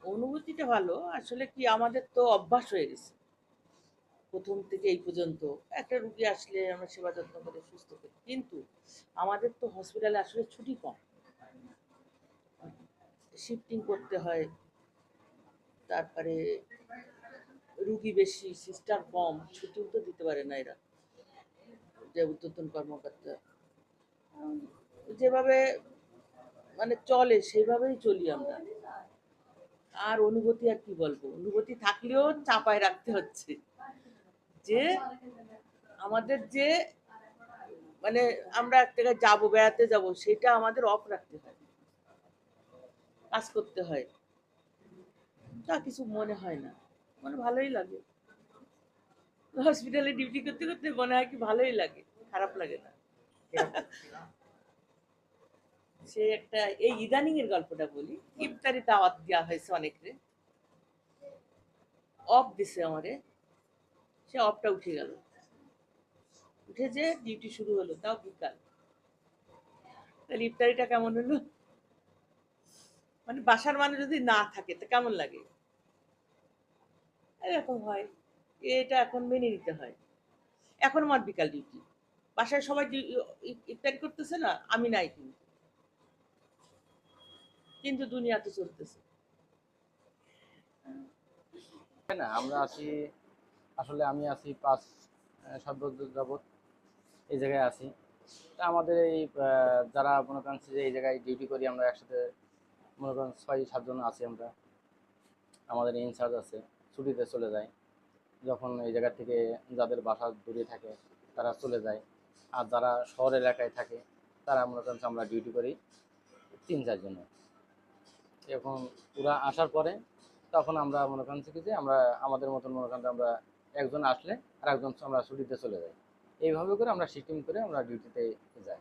অনুভূতিটা ভালো। আসলে কি আমাদের তো অভ্যাস হয়ে গেছে। ১ম থেকে এই পর্যন্ত একটা রুগী আসলে আমরা সেবা যত্ন করে সুস্থ করি। কিন্তু আমাদের তো হসপিটালে আসলে ছুটি কম। শিফটিং করতে হয়। তারপরে রুগী বেশি, সিস্টার কম, ছুটিও তো দিতে পারে না এরা। যে ঊর্ধ্বতন কর্মকর্তা। উম যেভাবে মানে চলে সেভাবেই চলি আমরা। আর অনুভূতি আর কি বলবো? অনুভূতি থাকলেও চাপায় রাখতে হচ্ছে। যে আমাদের যে মানে আমরা এক জায়গায় যাবো, বেড়াতে যাবো সেটা আমাদের অফ রাখতে হয়। কাজ করতে হয়। তা কিছু মনে হয় না। মানে ভালোই লাগে। হসপিটালে ডিউটি করতে, করতে মনে হয় কি ভালোই লাগে। খারাপ লাগে না। সে একটা এই ইদানিং এর গল্পটা বলি। ইফতারি দাওয়াত দেওয়া হয়েছে অনেকরে। অফ দিছে আমারে। সে অফটা উঠে গেল। উঠে যে ডিউটি শুরু হলো তাও বিকাল। তাহলে ইফতারিটা কেমন হলো? মানে বাসার মানুষ যদি না থাকে তা কেমন লাগে? এরকম হয়। এটা এখন মেনে নিতে হয়। এখন আমার বিকাল ডিউটি। বাসায় সবাই ইফতারি করতেছে না, আমি নাই কিন্তু। কিন্তু দুনিয়া তো চলতেছে। না আমরা আছি, আসলে আমি আছি ৫-৭ বছর যাবত এই জায়গায় আছি। তা আমাদের এই যারা মনে করেন যে এই জায়গায় ডিউটি করি আমরা একসাথে, মনে করেন ৬-৭ জন আছি আমরা। আমাদের ইনচার্জ আছে, ছুটিতে চলে যায় যখন এই জায়গা থেকে। যাদের বাসা দূরে থাকে তারা চলে যায়। আর যারা শহর এলাকায় থাকে তারা মনে করেন যে আমরা ডিউটি করি ৩-৪ জনে। এখন ওরা আসার পরে তখন আমরা মনে করেন কি যে আমরা আমাদের মতন মনে করেন যে আমরা একজন আসলে আর একজন আমরা ছুটিতে চলে যাই। এইভাবে করে আমরা শিফটিং করে আমরা ডিউটিতে যাই।